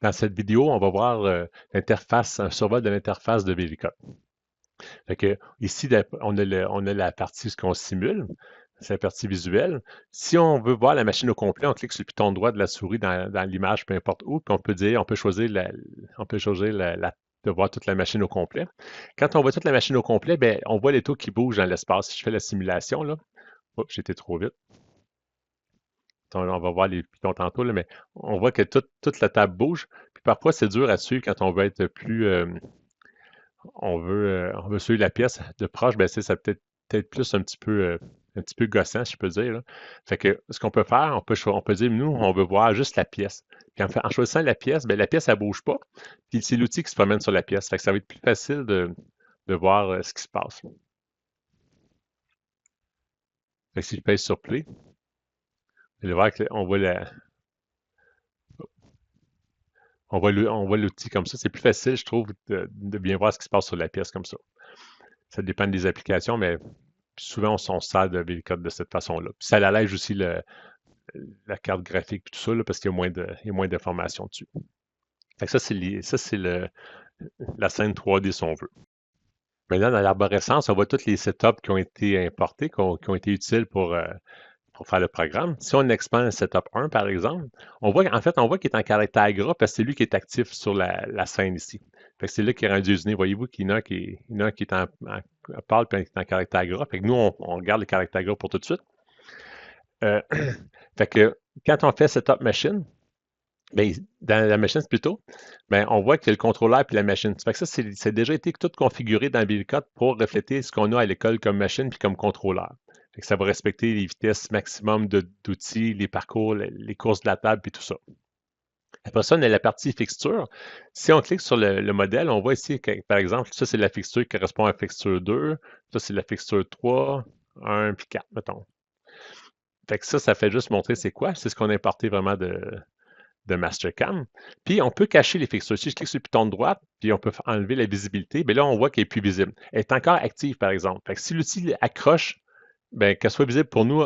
Dans cette vidéo, on va voir l'interface, un survol de l'interface de VLCOT. Fait que ici, on a la partie ce qu'on simule, c'est la partie visuelle. Si on veut voir la machine au complet, on clique sur le piton droit de la souris dans l'image, peu importe où, puis on peut choisir de voir toute la machine au complet. Quand on voit toute la machine au complet, ben, on voit les taux qui bougent dans l'espace. Si je fais la simulation, là, oups, j'étais trop vite. On va voir les pitons tantôt, là, mais on voit que toute la table bouge. Puis parfois, c'est dur à suivre quand on veut être plus, on veut suivre la pièce de proche, ben, ça peut-être plus un petit peu gossant, si je peux dire, là. Fait que ce qu'on peut faire, on peut dire, nous, on veut voir juste la pièce. Puis en choisissant la pièce, ben, la pièce, elle bouge pas. Puis c'est l'outil qui se promène sur la pièce. Fait que ça va être plus facile de voir ce qui se passe. Fait que si je pèse sur Play, vous allez voir on voit l'outil comme ça. C'est plus facile, je trouve, de bien voir ce qui se passe sur la pièce comme ça. Ça dépend des applications, mais souvent, on se sert de VLCOT de cette façon-là. Puis ça allège aussi la carte graphique et tout ça, là, parce qu'il y a il y a moins d'informations dessus. Fait que ça, c'est la scène 3D si on veut. Maintenant, dans l'arborescence, on voit tous les setups qui ont été importés, qui ont été utiles pour faire le programme. Si on expand le setup 1, par exemple, on voit qu'il est en caractère gras parce que c'est lui qui est actif sur la scène ici. Fait que c'est là qu'il est rendu usiné. Voyez-vous qu'il y en a il y en a un qui est en pâle puis un qui est en caractère gras. Fait que nous, on regarde le caractère gras pour tout de suite. Euh, fait que quand on fait setup machine, ben, dans la machine plutôt, ben, on voit qu'il y a le contrôleur puis la machine. Fait que ça, c'est déjà été tout configuré dans Buildcode pour refléter ce qu'on a à l'école comme machine puis comme contrôleur. Fait que ça va respecter les vitesses maximum d'outils, les parcours, les courses de la table puis tout ça. Après ça, on a la partie fixture. Si on clique sur le modèle, on voit ici que, par exemple, ça, c'est la fixture qui correspond à la fixture 2. Ça, c'est la fixture 3, 1 puis 4, mettons. Fait que ça fait juste montrer c'est quoi. C'est ce qu'on a importé vraiment de Mastercam. Puis, on peut cacher les fixtures. Si je clique sur le piton de droite, puis on peut enlever la visibilité, bien là, on voit qu'elle est plus visible. Elle est encore active, par exemple. Fait que si l'outil accroche, bien, qu'elle soit visible pour nous,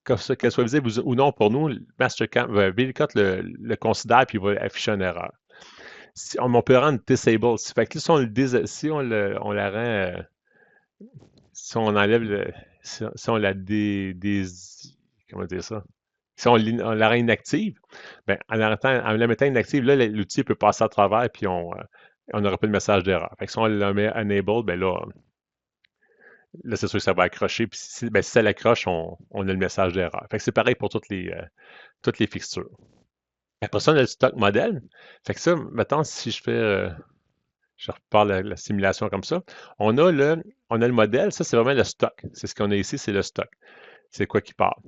qu'elle soit visible ou non pour nous, Mastercam, VLCOT le considère puis il va afficher une erreur. Si on peut le rendre disable. Fait que si on on la rend, si on enlève si on la comment dire ça? Si on la rend inactive, ben, en la mettant inactive, là, l'outil peut passer à travers puis on n'aura pas de message d'erreur. Fait que si on la met enable, ben là c'est sûr que ça va accrocher. Puis ben, si ça l'accroche, on a le message d'erreur. Fait que c'est pareil pour toutes les fixtures. Après ça, on a le stock modèle. Fait que ça, mettons, si je repars la simulation comme ça, on a le modèle, ça c'est vraiment le stock. C'est ce qu'on a ici, c'est le stock. C'est quoi qui part.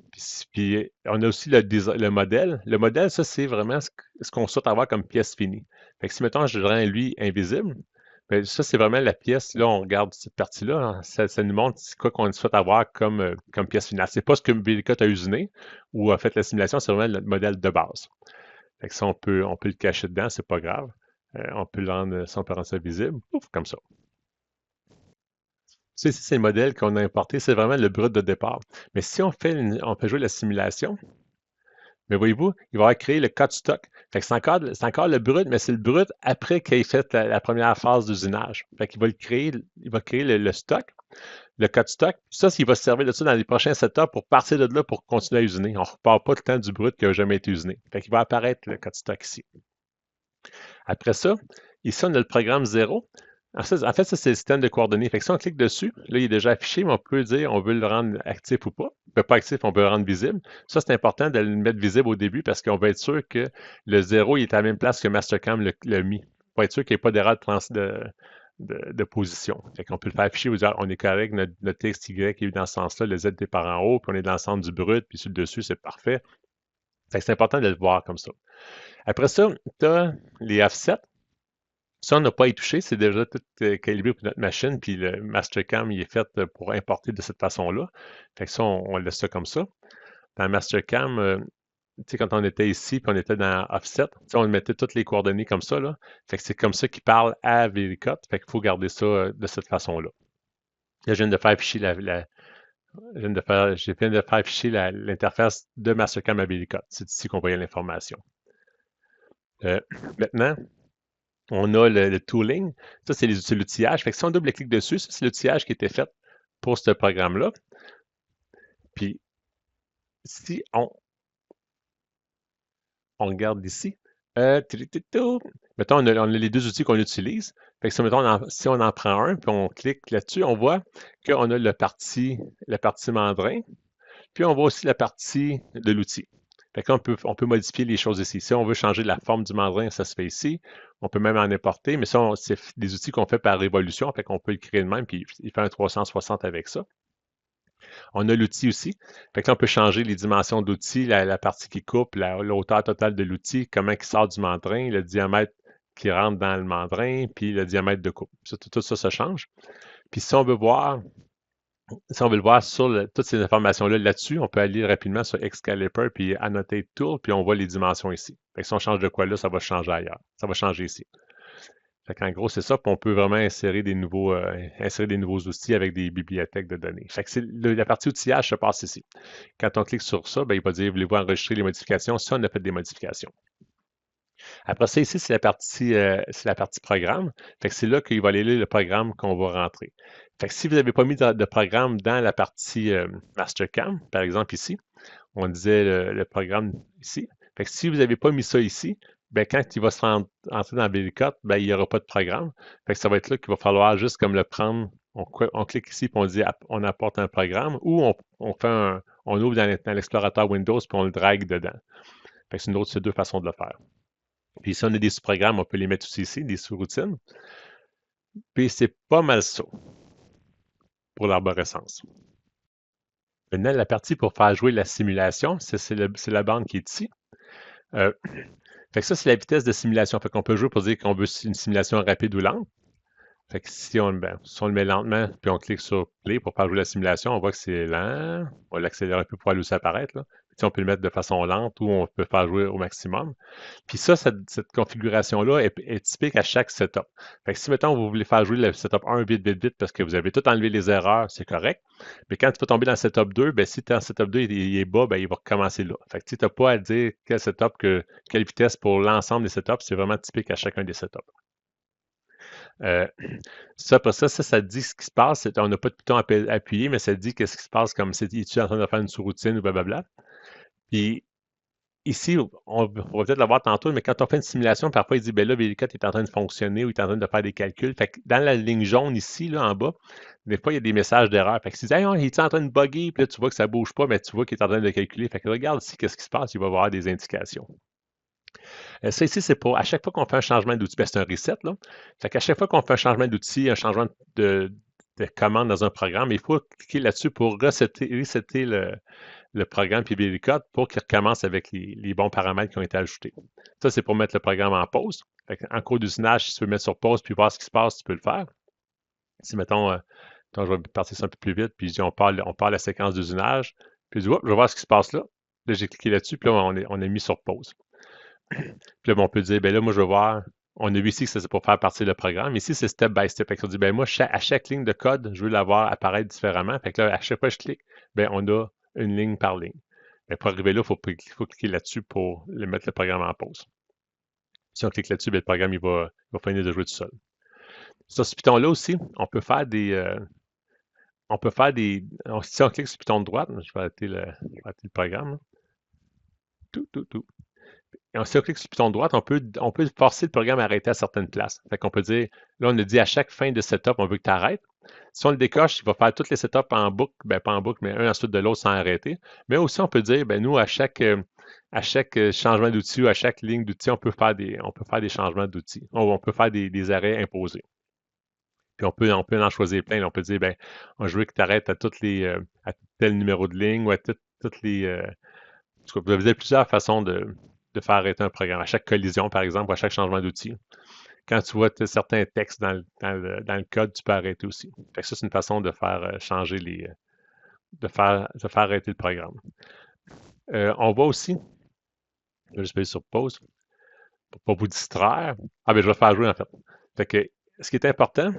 Puis on a aussi le modèle. Le modèle, ça, c'est vraiment ce qu'on souhaite avoir comme pièce finie. Fait que si, mettons, je rends lui invisible, bien, ça, c'est vraiment la pièce. Là, on regarde cette partie-là. Hein, ça nous montre quoi qu'on souhaite avoir comme pièce finale. C'est pas ce que Bellicott a usiné ou a fait la simulation, c'est vraiment le modèle de base. Fait que ça, on peut le cacher dedans, c'est pas grave. On peut le rendre, si on peut rendre ça visible, ouf, comme ça. Ça, ici, c'est le modèle qu'on a importé, c'est vraiment le brut de départ. Mais si on fait jouer la simulation, mais voyez-vous, il va créer le code stock. Fait que c'est encore le brut, mais c'est le brut après qu'il ait fait la première phase d'usinage. Fait qu'il va il va créer le stock, le code stock. Ça, il va se servir de ça dans les prochains setups pour partir de là pour continuer à usiner. On ne repart pas tout le temps du brut qui n'a jamais été usiné. Fait qu'il va apparaître le code stock ici. Après ça, ici, on a le programme 0. En fait, ça, c'est le système de coordonnées. Fait que si on clique dessus, là, il est déjà affiché, mais on peut dire on veut le rendre actif ou pas. Pas actif, on peut le rendre visible. Ça, c'est important de le mettre visible au début parce qu'on va être sûr que le 0 il est à la même place que Mastercam l'a mis. Pour être sûr qu'il n'y ait pas d'erreur de position. Fait qu'on peut le faire afficher, vous dire on est correct, notre XY est dans ce sens-là, le Z est par en haut, puis on est dans le centre du brut, puis sur le dessus, c'est parfait. Fait que c'est important de le voir comme ça. Après ça, tu as les offsets. Ça, on n'a pas à y toucher, c'est déjà tout calibré pour notre machine, puis le Mastercam, il est fait pour importer de cette façon-là. Fait que ça, on laisse ça comme ça. Dans Mastercam, tu sais, quand on était ici, puis on était dans Offset, on mettait toutes les coordonnées comme ça, là. Fait que c'est comme ça qu'il parle à VLCOT. Fait qu'il faut garder ça de cette façon-là. Là, je viens de faire afficher je viens de faire afficher l'interface de Mastercam à VLCOT. C'est ici qu'on voyait l'information. Euh, Maintenant, on a le tooling. Ça, c'est l'outillage. Fait que si on double-clique dessus, ça, c'est l'outillage qui était fait pour ce programme-là. Puis, si on regarde ici, mettons, on a les deux outils qu'on utilise. Fait que si on en prend un, puis on clique là-dessus, on voit qu'on a la partie mandrin, puis on voit aussi la partie de l'outil. Fait on peut modifier les choses ici. Si on veut changer la forme du mandrin, ça se fait ici. On peut même en importer, mais ça, c'est des outils qu'on fait par révolution, fait qu'on peut le créer de même, puis il fait un 360 avec ça. On a l'outil aussi. Fait que là, on peut changer les dimensions d'outil, la partie qui coupe, la hauteur totale de l'outil, comment il sort du mandrin, le diamètre qui rentre dans le mandrin, puis le diamètre de coupe. Tout ça, ça change. Puis si on veut le voir sur toutes ces informations-là là-dessus, on peut aller rapidement sur Excalibur puis Annotate Tool, puis on voit les dimensions ici. Fait que si on change de quoi là, ça va changer ailleurs. Ça va changer ici. Fait qu'en gros, c'est ça, puis on peut vraiment insérer des nouveaux outils avec des bibliothèques de données. Fait que la partie outillage se passe ici. Quand on clique sur ça, ben, il va dire, voulez-vous enregistrer les modifications? Si on a fait des modifications. Après ça, ici, c'est la partie programme. Fait que c'est là qu'il va aller lire le programme qu'on va rentrer. Fait que si vous n'avez pas mis de programme dans la partie Mastercam, par exemple ici, on disait programme ici. Fait que si vous n'avez pas mis ça ici, ben quand il va entrer dans Bellicut, ben il n'y aura pas de programme. Fait que ça va être là qu'il va falloir juste comme le prendre. On clique ici et on dit on apporte un programme ou on ouvre dans l'explorateur Windows puis on le drague dedans. Fait que c'est deux façons de le faire. Puis si on a des sous-programmes, on peut les mettre aussi ici, des sous-routines. Puis c'est pas mal ça pour l'arborescence. Maintenant, la partie pour faire jouer la simulation, c'est la bande qui est ici. Euh, Fait que ça, c'est la vitesse de simulation. Fait qu'on peut jouer pour dire qu'on veut une simulation rapide ou lente. Fait que si on le met lentement, puis on clique sur Play pour faire jouer la simulation, on voit que c'est lent. On va l'accélérer un peu pour aller où ça apparaître, là. Puis on peut le mettre de façon lente ou on peut faire jouer au maximum. Puis ça, cette configuration-là est typique à chaque setup. Fait que si, mettons, vous voulez faire jouer le setup 1 vite, vite, vite, parce que vous avez tout enlevé les erreurs, c'est correct. Mais quand tu vas tomber dans le setup 2, ben, si ton setup 2 il est bas, ben, il va recommencer là. Fait que tu n'as pas à dire quelle vitesse pour l'ensemble des setups, c'est vraiment typique à chacun des setups. Euh, Après ça dit ce qui se passe. On n'a pas de piton appuyé, mais ça dit qu'est-ce qui se passe comme si tu es en train de faire une sous-routine ou blablabla. Puis ici, on va peut-être le voir tantôt, mais quand on fait une simulation, parfois il dit ben là, VLCAT est en train de fonctionner ou il est en train de faire des calculs. Fait que dans la ligne jaune ici, là, en bas, des fois, il y a des messages d'erreur. Fait que si tu dis hey, il est en train de bugger, puis là, tu vois que ça ne bouge pas, mais tu vois qu'il est en train de calculer. Fait que regarde ici, qu'est-ce qui se passe, il va y avoir des indications. Ça ici, c'est pour à chaque fois qu'on fait un changement d'outil, ben, c'est un reset, là. Fait qu'à chaque fois qu'on fait un changement d'outil, un changement de commande dans un programme, il faut cliquer là-dessus pour resetter le programme PBL Code pour qu'il recommence avec les bons paramètres qui ont été ajoutés. Ça, c'est pour mettre le programme en pause. En cours d'usinage, si tu veux mettre sur pause puis voir ce qui se passe, tu peux le faire. Si, mettons, je vais partir ça un peu plus vite, puis je dis on part la séquence d'usinage, puis je dis, je vais voir ce qui se passe là. Là, j'ai cliqué là-dessus, puis là, on est mis sur pause. Puis là, on peut dire, ben là, moi, je veux voir. On a vu ici que c'est pour faire partie du programme. Ici, c'est step by step. Fait qu'on dit, ben moi, à chaque ligne de code, je veux la voir apparaître différemment. Fait que là, à chaque fois que je clique, ben on a une ligne par ligne. Mais pour arriver là, il faut cliquer là-dessus pour mettre le programme en pause. Si on clique là-dessus, ben, le programme il va finir de jouer tout seul. Sur ce Python-là aussi, on peut faire si on clique sur le Python de droite, je vais arrêter le programme. Là. Tout. Et si on clique sur le piton de droite, on peut forcer le programme à arrêter à certaines places. Fait qu'on peut dire, là, on a dit à chaque fin de setup, on veut que tu arrêtes. Si on le décoche, il va faire toutes les setups en boucle, ben pas en boucle, mais un ensuite de l'autre sans arrêter. Mais aussi, on peut dire, ben nous, à chaque changement d'outil ou à chaque ligne d'outil, on peut faire des changements d'outils. On peut faire des arrêts imposés. Puis on peut en choisir plein. On peut dire, ben, je veux que tu arrêtes à à tel numéro de ligne ou à toutes les. En tout cas, vous avez plusieurs façons de faire arrêter un programme. À chaque collision, par exemple, ou à chaque changement d'outil. Quand tu vois certains textes dans le code, tu peux arrêter aussi. Fait que ça, c'est une façon de faire changer de faire arrêter le programme. On voit aussi, là, je vais sur pause, pour pas vous distraire. Ah, ben, je vais faire jouer, en fait. Fait que, ce qui est important,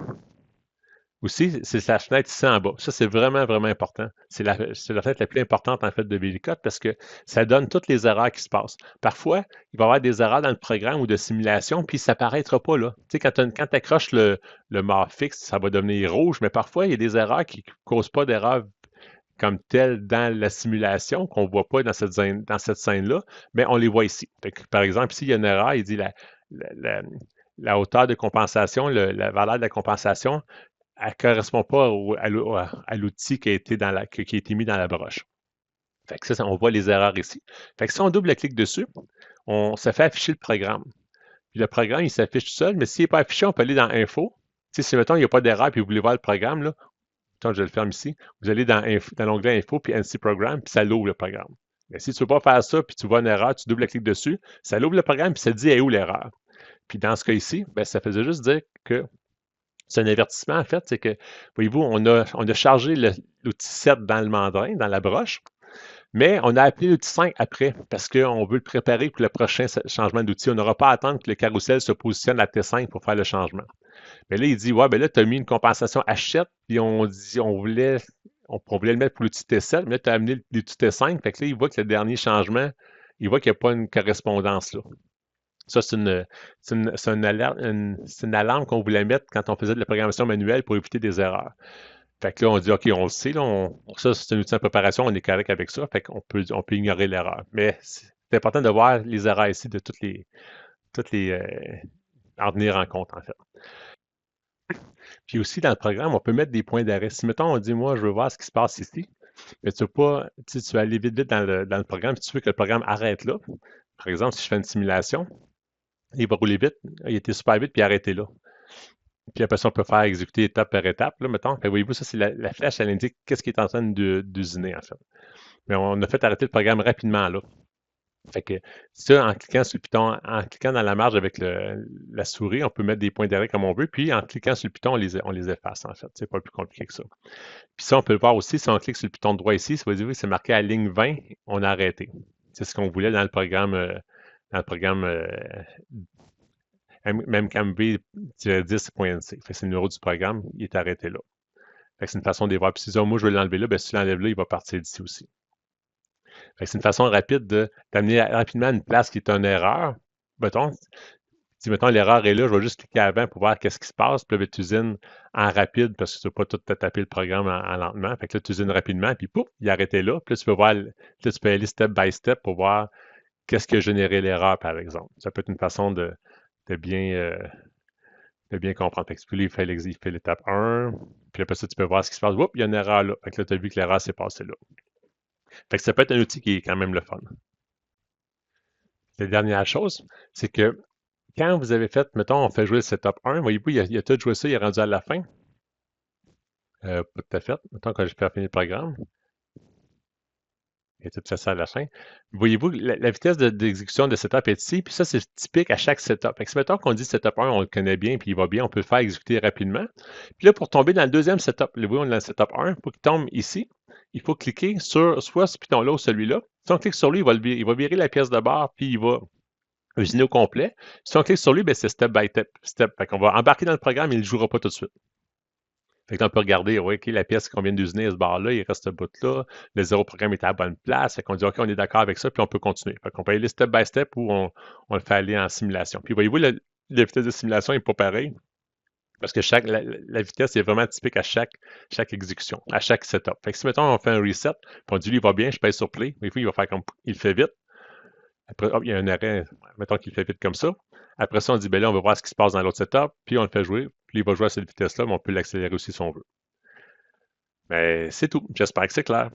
Aussi, c'est la fenêtre ici en bas. Ça, c'est vraiment, vraiment important. C'est la fenêtre la plus importante, en fait, de VLCode parce que ça donne toutes les erreurs qui se passent. Parfois, il va y avoir des erreurs dans le programme ou de simulation, puis ça ne paraîtra pas là. Tu sais, quand tu accroches le mort fixe, ça va devenir rouge, mais parfois, il y a des erreurs qui ne causent pas d'erreur comme telle dans la simulation, qu'on ne voit pas dans cette scène-là, mais on les voit ici. Fait que, par exemple, ici, il y a une erreur, il dit la, la- la hauteur de compensation, la valeur de la compensation, elle ne correspond pas à l'outil qui a été qui a été mis dans la broche. Fait que ça, on voit les erreurs ici. Fait que si on double-clique dessus, on se fait afficher le programme. Puis le programme, il s'affiche tout seul, mais s'il n'est pas affiché, on peut aller dans Info. Tu sais, si, mettons, il n'y a pas d'erreur, puis vous voulez voir le programme, là, attends, je le ferme ici, vous allez dans l'onglet Info, puis NC Program, puis ça l'ouvre le programme. Mais si tu ne veux pas faire ça, puis tu vois une erreur, tu double-cliques dessus, ça l'ouvre le programme, puis ça te dit, est où l'erreur? Puis dans ce cas ici, ben, ça faisait juste dire que c'est un avertissement, en fait, c'est que, voyez-vous, on a chargé l'outil 7 dans le mandrin, dans la broche, mais on a appelé l'outil 5 après parce qu'on veut le préparer pour le prochain changement d'outil. On n'aura pas à attendre que le carrousel se positionne à T5 pour faire le changement. Mais là, il dit, ouais, ben là, tu as mis une compensation H7, puis on voulait le mettre pour l'outil T7, mais là, tu as amené l'outil T5, fait que là, il voit que le dernier changement, il voit qu'il n'y a pas une correspondance là. Ça, c'est une alarme qu'on voulait mettre quand on faisait de la programmation manuelle pour éviter des erreurs. Fait que là, on dit, OK, on le sait, là, ça, c'est un outil en préparation, on est correct avec ça, fait qu'on peut ignorer l'erreur. Mais c'est important de voir les erreurs ici de en tenir en compte, en fait. Puis aussi, dans le programme, on peut mettre des points d'arrêt. Si, mettons, on dit, moi, je veux voir ce qui se passe ici, mais tu veux pas, tu vas aller vite, vite dans le programme, si tu veux que le programme arrête là. Par exemple, si je fais une simulation, il va rouler vite, il était super vite, puis arrêter là. Puis après ça, on peut faire exécuter étape par étape, là, mettons. Fait, voyez-vous, ça, c'est la flèche, elle indique qu'est-ce qui est en train d'usiner, en fait. Mais on a fait arrêter le programme rapidement, là. Fait que ça, en cliquant sur le piton, en cliquant dans la marge avec la souris, on peut mettre des points d'arrêt comme on veut, puis en cliquant sur le piton, on les efface, en fait. C'est pas plus compliqué que ça. Puis ça, on peut le voir aussi, si on clique sur le piton droit ici, ça veut dire que c'est marqué à la ligne 20, on a arrêté. C'est ce qu'on voulait dans le programme, même MV-10.nc. C'est le numéro du programme, il est arrêté là. C'est une façon de les voir. Puis si moi je veux l'enlever là, ben, si tu l'enlèves là, il va partir d'ici aussi. C'est une façon rapide d'amener rapidement une place qui est une erreur. Mettons, si mettons l'erreur est là, je vais juste cliquer avant pour voir qu'est-ce qui se passe. Puis là, tu usines en rapide parce que tu ne veux pas tout taper le programme en lentement. Fait que là, tu usines rapidement, puis pouf, il est arrêté là. Puis là, tu peux voir, là, tu peux aller step by step pour voir qu'est-ce qui a généré l'erreur, par exemple. Ça peut être une façon de bien, de bien comprendre. Fait que puis là, il fait l'étape 1, puis après ça, tu peux voir ce qui se passe. Oups, il y a une erreur là. Fait que là, tu as vu que l'erreur s'est passée là. Fait que ça peut être un outil qui est quand même le fun. La dernière chose, c'est que quand vous avez fait, mettons, on fait jouer le setup 1, voyez-vous, il a tout joué ça, il est rendu à la fin. Pas tout à fait. Mettons que je peux finir le programme. Il a tout fait ça à la fin. Voyez-vous, la vitesse d'exécution de setup est ici, puis ça, c'est typique à chaque setup. Fait que si mettons qu'on dit setup 1, on le connaît bien, puis il va bien, on peut le faire exécuter rapidement. Puis là, pour tomber dans le deuxième setup, là, vous voyez, on est dans le setup 1, pour qu'il tombe ici, il faut cliquer sur soit ce piton-là ou celui-là. Si on clique sur lui, il va virer la pièce de barre, puis il va usiner au complet. Si on clique sur lui, ben, c'est step by step. Fait qu'on va embarquer dans le programme, il ne le jouera pas tout de suite. Fait que là, on peut regarder, ouais, OK, la pièce qu'on vient d'usiner, ce bar-là, il reste ce bout-là. Le zéro programme est à la bonne place. Fait qu'on dit, OK, on est d'accord avec ça, puis on peut continuer. Fait qu'on peut aller step by step ou on le fait aller en simulation. Puis voyez-vous, la vitesse de simulation n'est pas pareille parce que la vitesse est vraiment typique à chaque exécution, à chaque setup. Fait que si, mettons, on fait un reset, puis on dit, lui, il va bien, je pèse sur play. Voyez-vous, il va faire comme, il fait vite. Après, hop, il y a un arrêt, mettons qu'il fait vite comme ça. Après ça, on dit, ben là, on va voir ce qui se passe dans l'autre setup, puis on le fait jouer, puis il va jouer à cette vitesse-là, mais on peut l'accélérer aussi si on veut. Mais c'est tout. J'espère que c'est clair.